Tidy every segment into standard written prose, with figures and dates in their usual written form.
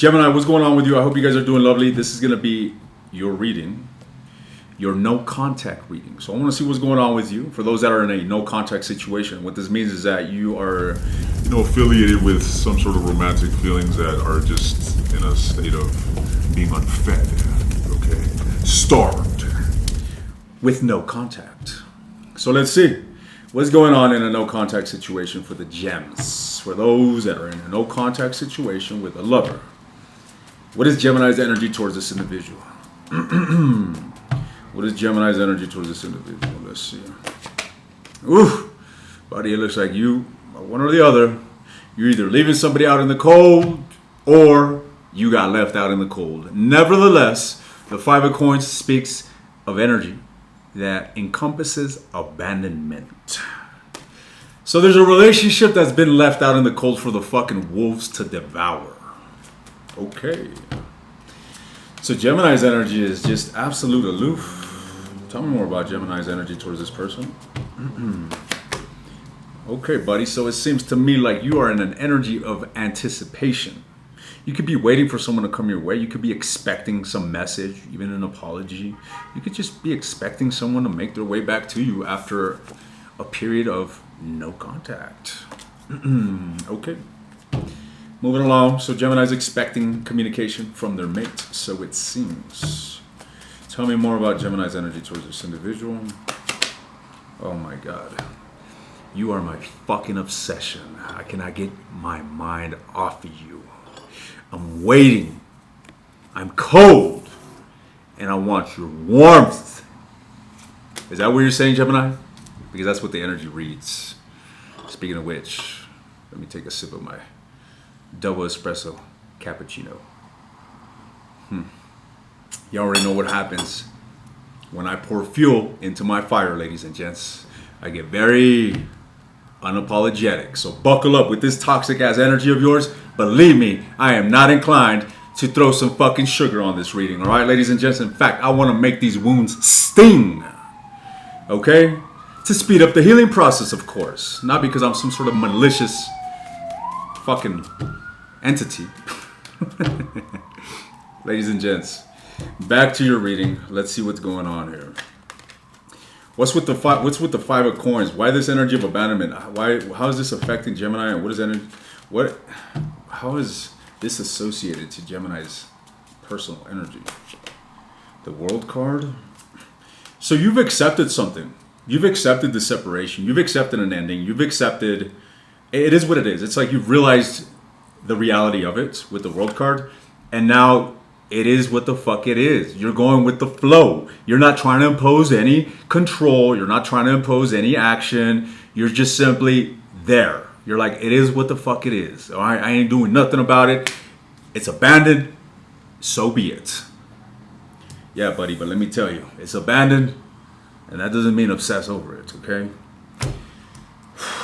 Gemini, what's going on with you? I hope you guys are doing lovely. This is going to be your reading, your no contact reading. So I want to see what's going on with you. For those that are in a no contact situation, what this means is that you are, affiliated with some sort of romantic feelings that are just in a state of being unfed, okay? Starved. With no contact. So let's see. What's going on in a no contact situation for the gems? For those that are in a no contact situation with a lover. What is Gemini's energy towards this individual? What is Gemini's energy towards this individual? Let's see. Ooh, buddy, it looks like you, one or the other, you're either leaving somebody out in the cold or you got left out in the cold. Nevertheless, the Five of Coins speaks of energy that encompasses abandonment. So there's a relationship that's been left out in the cold for the fucking wolves to devour. Okay. So Gemini's energy is just absolute aloof. Tell me more about Gemini's energy towards this person. Okay, buddy. So it seems to me like you are in an energy of anticipation. You could be waiting for someone to come your way. You could be expecting some message, even an apology. You could just be expecting someone to make their way back to you after a period of no contact. Okay. Moving along. So Gemini's expecting communication from their mate, so it seems. Tell me more about Gemini's energy towards this individual. Oh my God. You are my fucking obsession. I cannot get my mind off of you. I'm waiting. I'm cold. And I want your warmth. Is that what you're saying, Gemini? Because that's what the energy reads. Speaking of which, let me take a sip of my double espresso cappuccino. You already know what happens when I pour fuel into my fire, ladies and gents. I get very unapologetic. So buckle up with this toxic ass energy of yours. Believe me, I am not inclined to throw some fucking sugar on this reading. All right, ladies and gents. In fact, I want to make these wounds sting. Okay? To speed up the healing process, of course. Not because I'm some sort of malicious fucking entity. Ladies and gents, back to your reading. Let's see what's going on here. What's with the Five of Coins? Why this energy of abandonment? How is this affecting Gemini? And what is energy? How is this associated to Gemini's personal energy? The World card. So you've accepted something. You've accepted the separation. You've accepted an ending. You've accepted. It is what it is. It's like you've realized the reality of it with the World card, and now it is what the fuck it is. You're going with the flow. You're not trying to impose any control. You're not trying to impose any action. You're just simply there. You're like, it is what the fuck it is. All right, I ain't doing nothing about it. It's abandoned. So be it. Yeah, buddy, but let me tell you, it's abandoned, and that doesn't mean obsess over it, okay?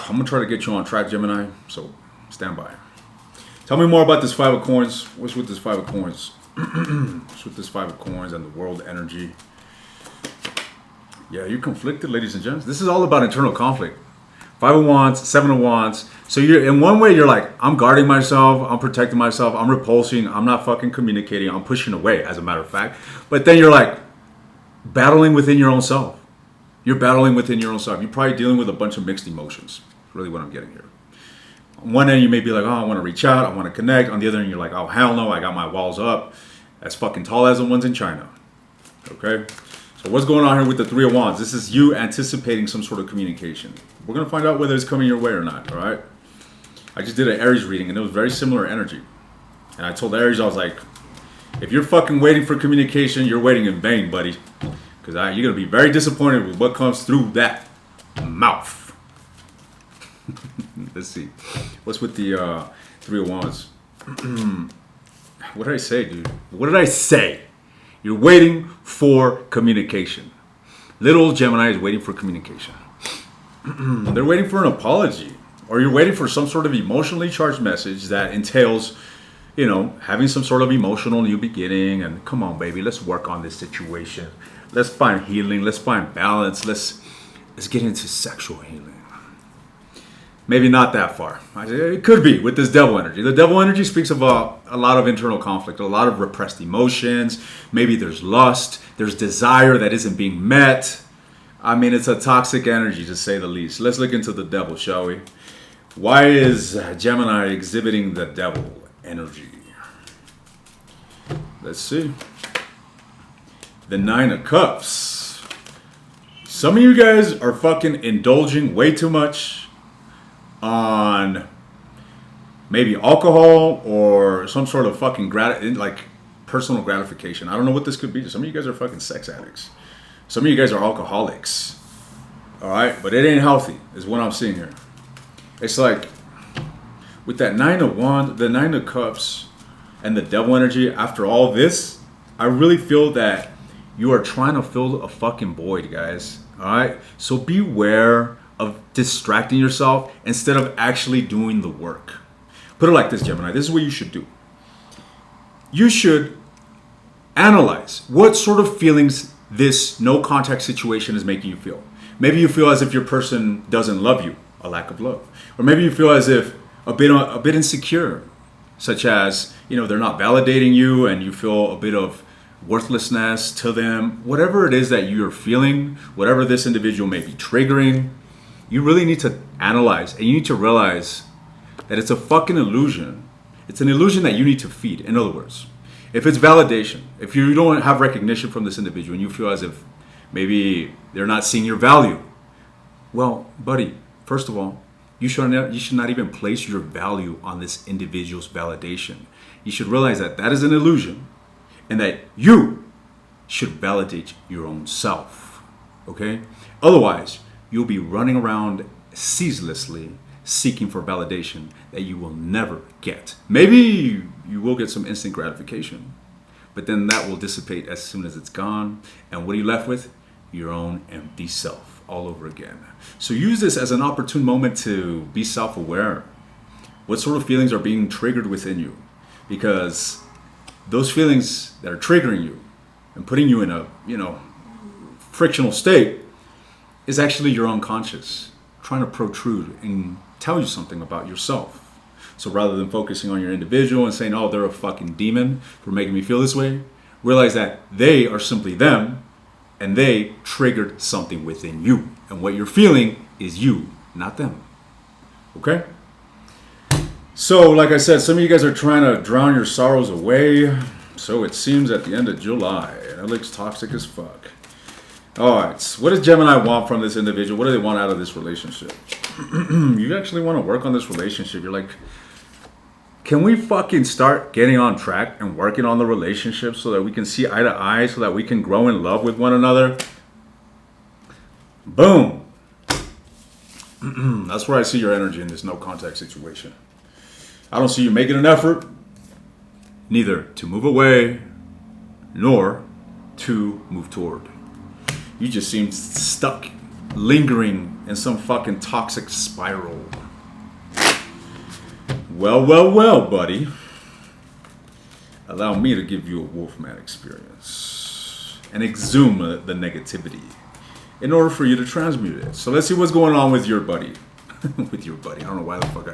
I'm going to try to get you on track, Gemini, so stand by. Tell me more about this Five of Coins. What's with this Five of Coins? What's with this Five of Coins and the world energy? Yeah, you're conflicted, ladies and gents. This is all about internal conflict. Five of Wands, Seven of Wands. So you're in one way, you're like, I'm guarding myself, I'm protecting myself, I'm repulsing, I'm not fucking communicating, I'm pushing away, as a matter of fact. But then you're like battling within your own self. You're battling within your own self. You're probably dealing with a bunch of mixed emotions. That's really what I'm getting here. On one end, you may be like, oh, I want to reach out, I want to connect. On the other end, you're like, oh, hell no, I got my walls up as fucking tall as the ones in China. Okay? So what's going on here with the Three of Wands? This is you anticipating some sort of communication. We're going to find out whether it's coming your way or not, all right? I just did an Aries reading, and it was very similar energy. And I told Aries, I was like, if you're fucking waiting for communication, you're waiting in vain, buddy. Because you're going to be very disappointed with what comes through that mouth. Let's see. What's with the Three of Wands? What did I say, dude? What did I say? You're waiting for communication. Little old Gemini is waiting for communication. They're waiting for an apology. Or you're waiting for some sort of emotionally charged message that entails, having some sort of emotional new beginning. And come on, baby, let's work on this situation. Let's find healing. Let's find balance. Let's get into sexual healing. Maybe not that far. It could be with this devil energy. The devil energy speaks of a lot of internal conflict, a lot of repressed emotions. Maybe there's lust, there's desire that isn't being met. I mean, it's a toxic energy to say the least. Let's look into the devil, shall we? Why is Gemini exhibiting the devil energy? Let's see. The Nine of Cups. Some of you guys are fucking indulging way too much on maybe alcohol or some sort of fucking like personal gratification. I don't know what this could be. Some of you guys are fucking sex addicts. Some of you guys are alcoholics. All right, but it ain't healthy is what I'm seeing here. It's like with that Nine of Wands, the Nine of Cups, and the devil energy. After all this, I really feel that you are trying to fill a fucking void, guys. All right, so beware of distracting yourself instead of actually doing the work. Put it like this, Gemini. This is what you should do. You should analyze what sort of feelings this no contact situation is making you feel. Maybe you feel as if your person doesn't love you, a lack of love. Or maybe you feel as if a bit insecure, such as, they're not validating you and you feel a bit of worthlessness to them. Whatever it is that you're feeling, whatever this individual may be triggering, you really need to analyze, and you need to realize that it's a fucking illusion. It's an illusion that you need to feed. In other words, if it's validation, if you don't have recognition from this individual and you feel as if maybe they're not seeing your value, well, buddy, first of all, you should not even place your value on this individual's validation. You should realize that that is an illusion and that you should validate your own self. Okay? Otherwise, you'll be running around ceaselessly seeking for validation that you will never get. Maybe you will get some instant gratification, but then that will dissipate as soon as it's gone. And what are you left with? Your own empty self all over again. So use this as an opportune moment to be self-aware. What sort of feelings are being triggered within you? Because those feelings that are triggering you and putting you in a, frictional state is actually your unconscious trying to protrude and tell you something about yourself. So rather than focusing on your individual and saying, oh, they're a fucking demon for making me feel this way, realize that they are simply them and they triggered something within you. And what you're feeling is you, not them. Okay? So, like I said, some of you guys are trying to drown your sorrows away. So it seems at the end of July. And it looks toxic as fuck. All right, so what does Gemini want from this individual? What do they want out of this relationship? You actually want to work on this relationship. You're like, can we fucking start getting on track and working on the relationship so that we can see eye to eye, so that we can grow in love with one another? Boom. That's where I see your energy in this no contact situation. I don't see you making an effort, neither to move away, nor to move toward. You just seem stuck, lingering in some fucking toxic spiral. Well, buddy. Allow me to give you a Wolfman experience and exhume the negativity in order for you to transmute it. So let's see what's going on with your buddy. With your buddy. I don't know why the fuck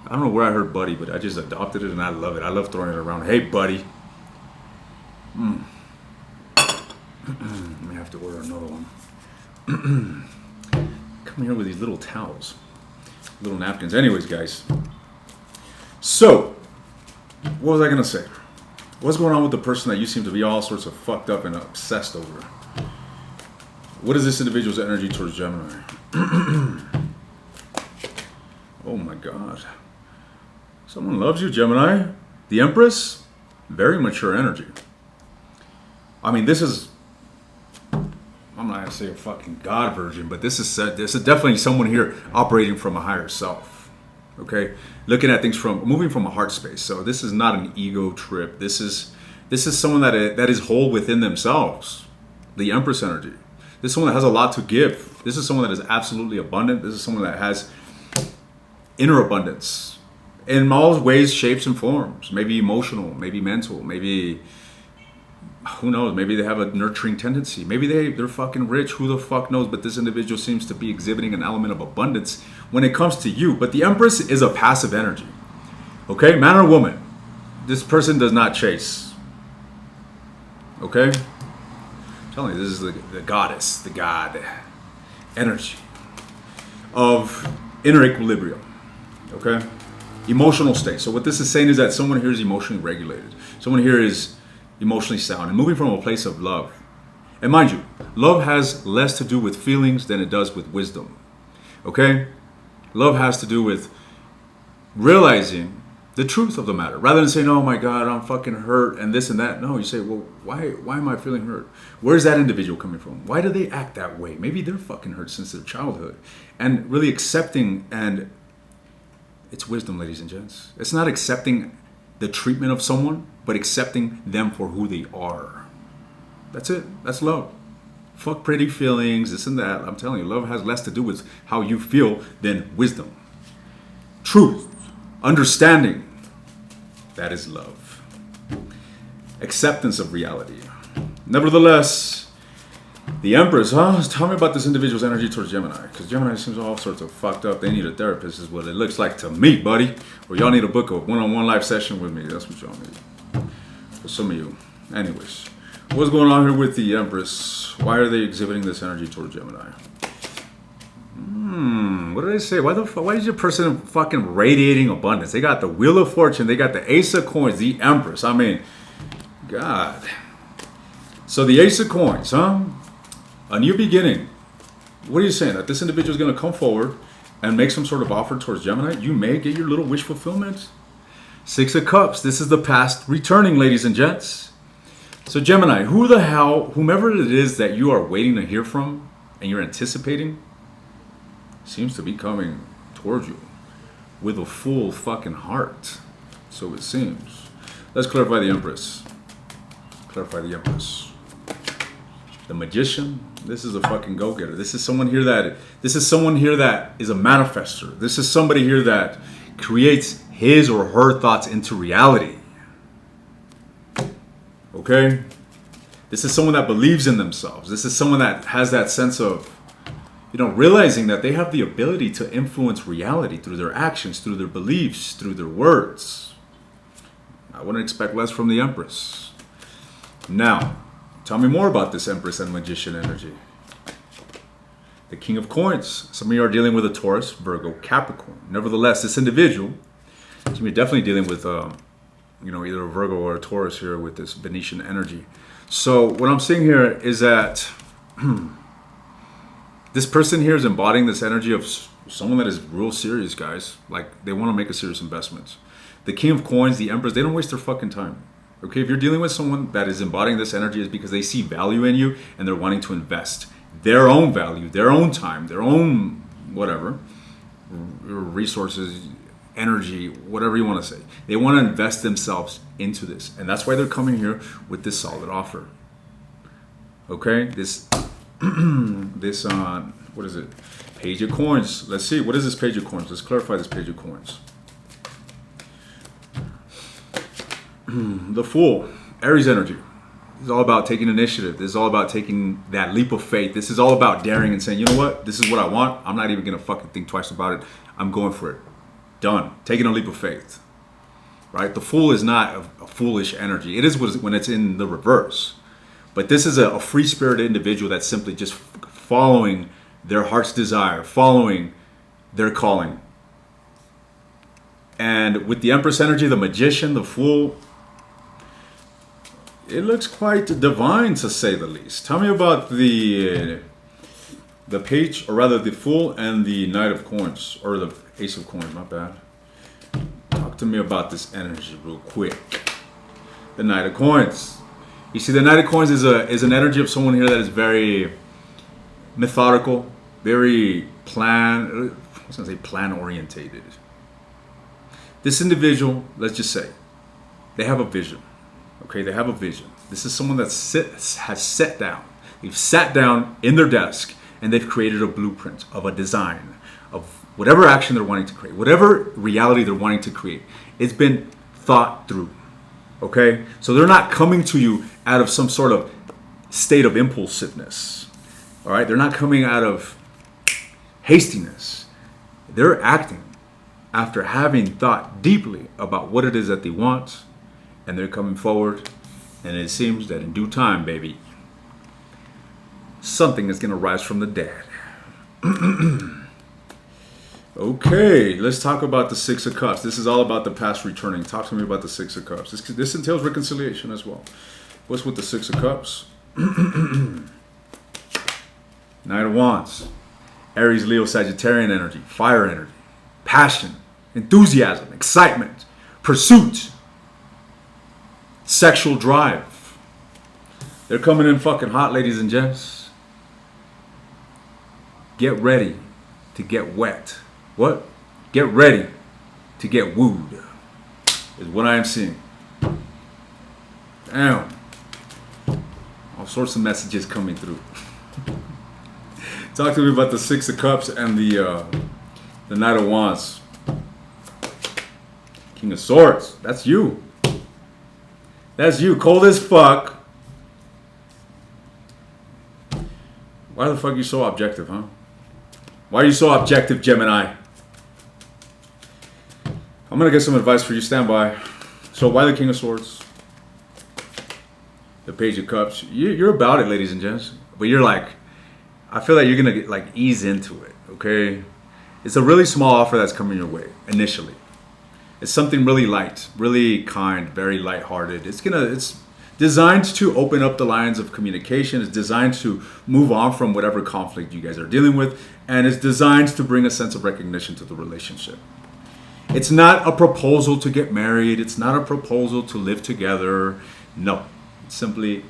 I don't know where I heard buddy, but I just adopted it and I love it. I love throwing it around. Hey, buddy. I may have to order another one. Come here with these little towels, little napkins. Anyways, guys. So, what was I gonna say? What's going on with the person that you seem to be all sorts of fucked up and obsessed over? What is this individual's energy towards Gemini? Oh my God. Someone loves you, Gemini. The Empress, very mature energy. I mean, this is, I'm not gonna say a fucking God virgin, but this is definitely someone here operating from a higher self. Okay, looking at things moving from a heart space. So this is not an ego trip. This is someone that is whole within themselves. The Empress energy. This is someone that has a lot to give. This is someone that is absolutely abundant. This is someone that has inner abundance in all ways, shapes, and forms. Maybe emotional, maybe mental, maybe Who knows? Maybe they have a nurturing tendency. Maybe they're fucking rich. Who the fuck knows? But this individual seems to be exhibiting an element of abundance when it comes to you. But the Empress is a passive energy. Okay? Man or woman, this person does not chase. Okay? I'm telling you, this is the goddess, the god energy of inner equilibrium. Okay? Emotional state. So what this is saying is that someone here is emotionally regulated. Someone here is emotionally sound and moving from a place of love. And mind you, love has less to do with feelings than it does with wisdom. Okay? Love has to do with realizing the truth of the matter. Rather than saying, oh my God, I'm fucking hurt and this and that. No, you say, well, why am I feeling hurt? Where's that individual coming from? Why do they act that way? Maybe they're fucking hurt since their childhood. And really accepting, and it's wisdom, ladies and gents. It's not accepting the treatment of someone, but accepting them for who they are. That's it. That's love. Fuck pretty feelings, this and that. I'm telling you, love has less to do with how you feel than wisdom. Truth. Understanding. That is love. Acceptance of reality. Nevertheless, the Empress, tell me about this individual's energy towards Gemini. Because Gemini seems all sorts of fucked up. They need a therapist is what it looks like to me, buddy. Or y'all need to book a one-on-one live session with me. That's what y'all need. For some of you. Anyways, what's going on here with the Empress? Why are they exhibiting this energy towards Gemini? What did I say? Why is your person fucking radiating abundance? They got the Wheel of Fortune. They got the Ace of Coins. The Empress. I mean, God. So the Ace of Coins, A new beginning. What are you saying? That this individual is going to come forward and make some sort of offer towards Gemini? You may get your little wish fulfillment. Six of Cups. This is the past returning, ladies and gents. So Gemini, whomever it is that you are waiting to hear from and you're anticipating, seems to be coming towards you with a full fucking heart. So it seems. Let's clarify the Empress. Clarify the Empress. The Magician. This is a fucking go-getter. This is someone here that is a manifester. This is somebody here that creates his or her thoughts into reality. Okay? This is someone that believes in themselves. This is someone that has that sense of, realizing that they have the ability to influence reality through their actions, through their beliefs, through their words. I wouldn't expect less from the Empress. Now, tell me more about this Empress and Magician energy. The King of Coins. Some of you are dealing with a Taurus, Virgo, Capricorn. Nevertheless, this individual, you're definitely dealing with, either a Virgo or a Taurus here with this Venetian energy. So what I'm seeing here is that this person here is embodying this energy of someone that is real serious, guys. Like, they want to make a serious investment. The King of Coins, the Empress, they don't waste their fucking time. Okay, if you're dealing with someone that is embodying this energy, it's because they see value in you and they're wanting to invest their own value, their own time, their own whatever, resources, energy, whatever you want to say. They want to invest themselves into this. And that's why they're coming here with this solid offer. Okay, what is it? Page of Coins. Let's see, what is this Page of Coins? Let's clarify this Page of Coins. The Fool, Aries energy. This is all about taking initiative. This is all about taking that leap of faith. This is all about daring and saying, you know what? This is what I want. I'm not even going to fucking think twice about it. I'm going for it. Done. Taking a leap of faith. Right? The Fool is not a foolish energy. It is when it's in the reverse. But this is a free-spirited individual that's simply just following their heart's desire, following their calling. And with the Empress energy, the Magician, the Fool, it looks quite divine, to say the least. Tell me about the Page, or rather the Fool and the Knight of Coins, or the Ace of Coins, my bad. Talk to me about this energy real quick. The Knight of Coins. You see, the Knight of Coins is an energy of someone here that is very methodical, very plan-orientated. This individual, let's just say, they have a vision. Okay, they have a vision. This is someone that has sat down. They've sat down in their desk and they've created a blueprint of a design of whatever action they're wanting to create, whatever reality they're wanting to create. It's been thought through. Okay? So they're not coming to you out of some sort of state of impulsiveness. All right? They're not coming out of hastiness. They're acting after having thought deeply about what it is that they want, and they're coming forward, and it seems that in due time, baby, something is going to rise from the dead. Okay, let's talk about the Six of Cups. This is all about the past returning. Talk to me about the Six of Cups. This entails reconciliation as well. What's with the Six of Cups? Knight of Wands. Aries, Leo, Sagittarian energy. Fire energy. Passion. Enthusiasm. Excitement. Pursuit. Sexual drive. They're coming in fucking hot, ladies and gents. Get ready to get wet. What? Get ready to get wooed, is what I am seeing. Damn. All sorts of messages coming through. Talk to me about the Six of Cups and the Knight of Wands. King of Swords. That's you. That's you. Cold as fuck. Why the fuck are you so objective, huh? Why are you so objective, Gemini? I'm going to get some advice for you. Stand by. So why the King of Swords? The Page of Cups. You're about it, ladies and gents. But you're like, I feel like you're going to like ease into it, okay? It's a really small offer that's coming your way initially. It's something really light, really kind, very lighthearted. It's designed to open up the lines of communication. It's designed to move on from whatever conflict you guys are dealing with. And it's designed to bring a sense of recognition to the relationship. It's not a proposal to get married. It's not a proposal to live together. No. It's simply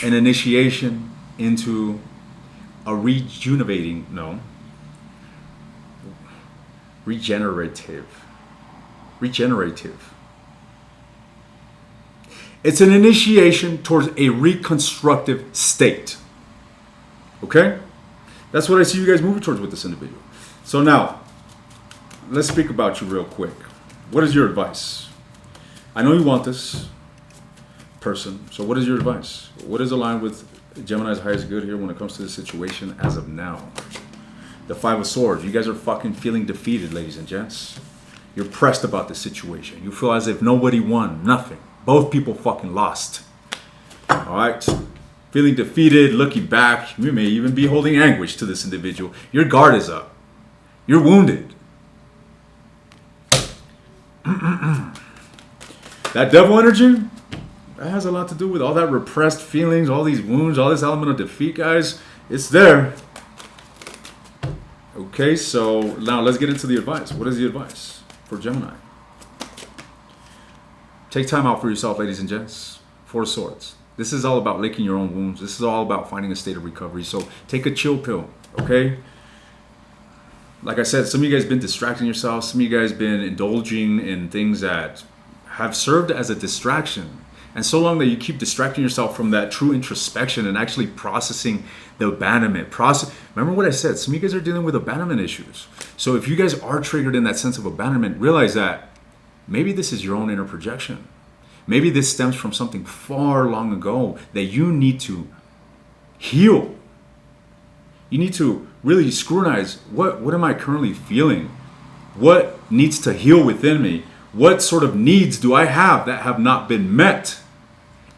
an initiation into a regenerative. It's an initiation towards a reconstructive state. Okay? That's what I see you guys moving towards with this individual. So now, let's speak about you real quick. What is your advice? I know you want this person. So what is your advice? What is aligned with Gemini's highest good here when it comes to this situation as of now? The Five of Swords. You guys are fucking feeling defeated, ladies and gents. You're pressed about the situation. You feel as if nobody won. Nothing. Both people fucking lost. Alright? Feeling defeated, looking back. You may even be holding anguish to this individual. Your guard is up. You're wounded. That devil energy, that has a lot to do with all that repressed feelings, all these wounds, all this element of defeat, guys. It's there. Okay, so now let's get into the advice. What is the advice for Gemini? Take time out for yourself, ladies and gents. Four of Swords. This is all about licking your own wounds. This is all about finding a state of recovery. So take a chill pill, okay? Like I said, some of you guys been distracting yourselves. Some of you guys been indulging in things that have served as a distraction. And so long that you keep distracting yourself from that true introspection and actually processing the abandonment. Remember what I said, some of you guys are dealing with abandonment issues. So if you guys are triggered in that sense of abandonment, realize that maybe this is your own inner projection. Maybe this stems from something far long ago that you need to heal. You need to really scrutinize, what am I currently feeling? What needs to heal within me? What sort of needs do I have that have not been met?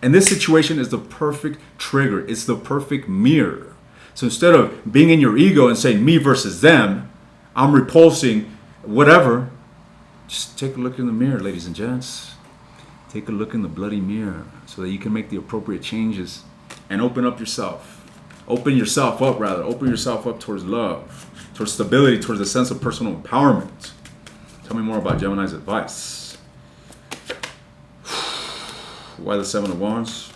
And this situation is the perfect trigger. It's the perfect mirror. So instead of being in your ego and saying me versus them, I'm repulsing whatever, just take a look in the mirror, ladies and gents. Take a look in the bloody mirror so that you can make the appropriate changes and open up yourself. Open yourself up, rather. Open yourself up towards love, towards stability, towards a sense of personal empowerment. Tell me more about Gemini's advice. Why the Seven of Wands?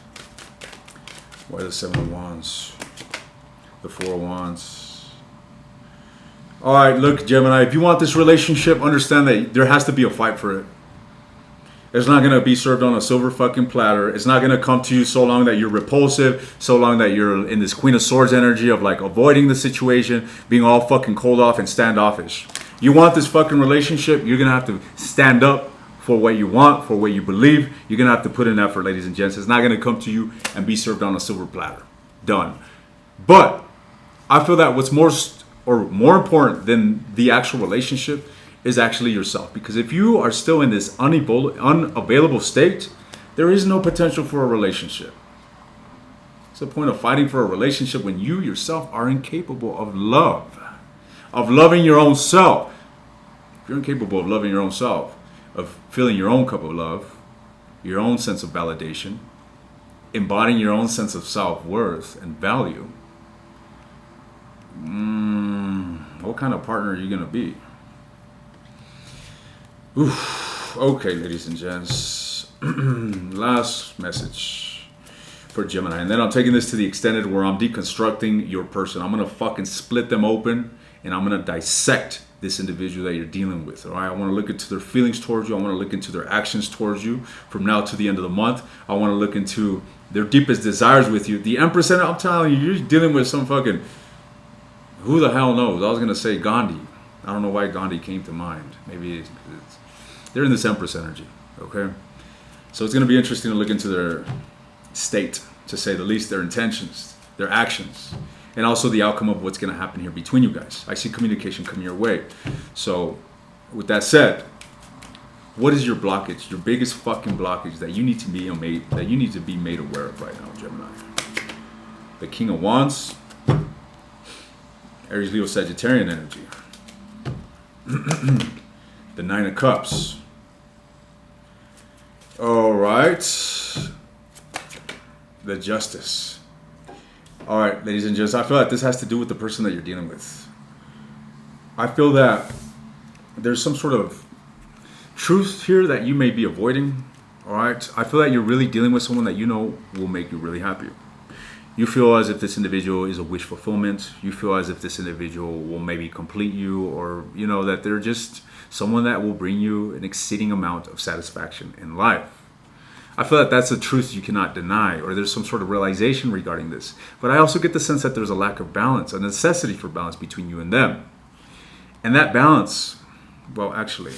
Why the Seven of Wands? The Four of Wands. All right, look, Gemini, if you want this relationship, understand that there has to be a fight for it. It's not going to be served on a silver fucking platter. It's not going to come to you so long that you're repulsive, so long that you're in this Queen of Swords energy of like avoiding the situation, being all fucking cold off and standoffish. You want this fucking relationship, you're going to have to stand up for what you want, for what you believe, you're going to have to put in effort, ladies and gents. It's not going to come to you and be served on a silver platter. Done. But I feel that what's more important than the actual relationship is actually yourself. Because if you are still in this unavailable state, there is no potential for a relationship. What's the point of fighting for a relationship when you yourself are incapable of love, of loving your own self? If you're incapable of loving your own self, of filling your own cup of love, your own sense of validation, embodying your own sense of self-worth and value, what kind of partner are you going to be? Oof. Okay, ladies and gents. Last message for Gemini. And then I'm taking this to the extended where I'm deconstructing your person. I'm going to fucking split them open and I'm going to dissect this individual that you're dealing with. All right. I want to look into their feelings towards you. I want to look into their actions towards you from now to the end of the month. I want to look into their deepest desires with you. The Empress, and I'm telling you, you're dealing with some fucking, who the hell knows? I was going to say Gandhi. I don't know why Gandhi came to mind. Maybe they're in this Empress energy. Okay. So it's going to be interesting to look into their state, to say the least, their intentions, their actions, and also the outcome of what's going to happen here between you guys. I see communication coming your way. So with that said, what is your blockage, your biggest fucking blockage that you need to be made aware of right now, Gemini? The King of Wands, Aries, Leo, Sagittarian energy. The Nine of Cups. All right. The Justice. All right, ladies and gents, I feel like this has to do with the person that you're dealing with. I feel that there's some sort of truth here that you may be avoiding. All right. I feel that you're really dealing with someone that you know will make you really happy. You feel as if this individual is a wish fulfillment. You feel as if this individual will maybe complete you, or, you know, that they're just someone that will bring you an exceeding amount of satisfaction in life. I feel that that's a truth you cannot deny, or there's some sort of realization regarding this. But I also get the sense that there's a lack of balance, a necessity for balance between you and them. And that balance, well, actually,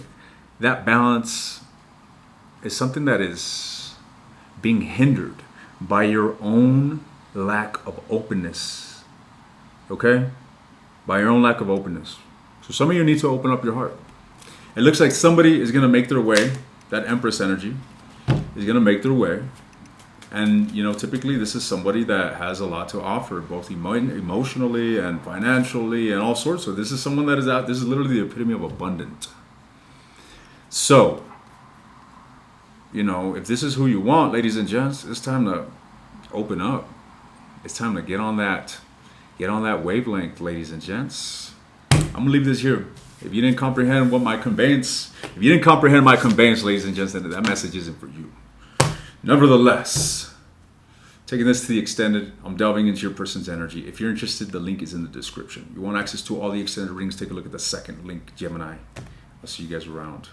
that balance is something that is being hindered by your own lack of openness. Okay? By your own lack of openness. So some of you need to open up your heart. It looks like somebody is going to make their way, that Empress energy is going to make their way. And, you know, typically this is somebody that has a lot to offer, both emotionally and financially and all sorts. So this is someone that is out. This is literally the epitome of abundant. So, you know, if this is who you want, ladies and gents, it's time to open up. It's time to get on that wavelength, ladies and gents. I'm going to leave this here. If you didn't comprehend my conveyance, ladies and gents, then that message isn't for you. Nevertheless, taking this to the extended, I'm delving into your person's energy. If you're interested, the link is in the description. You want access to all the extended readings, take a look at the second link, Gemini. I'll see you guys around.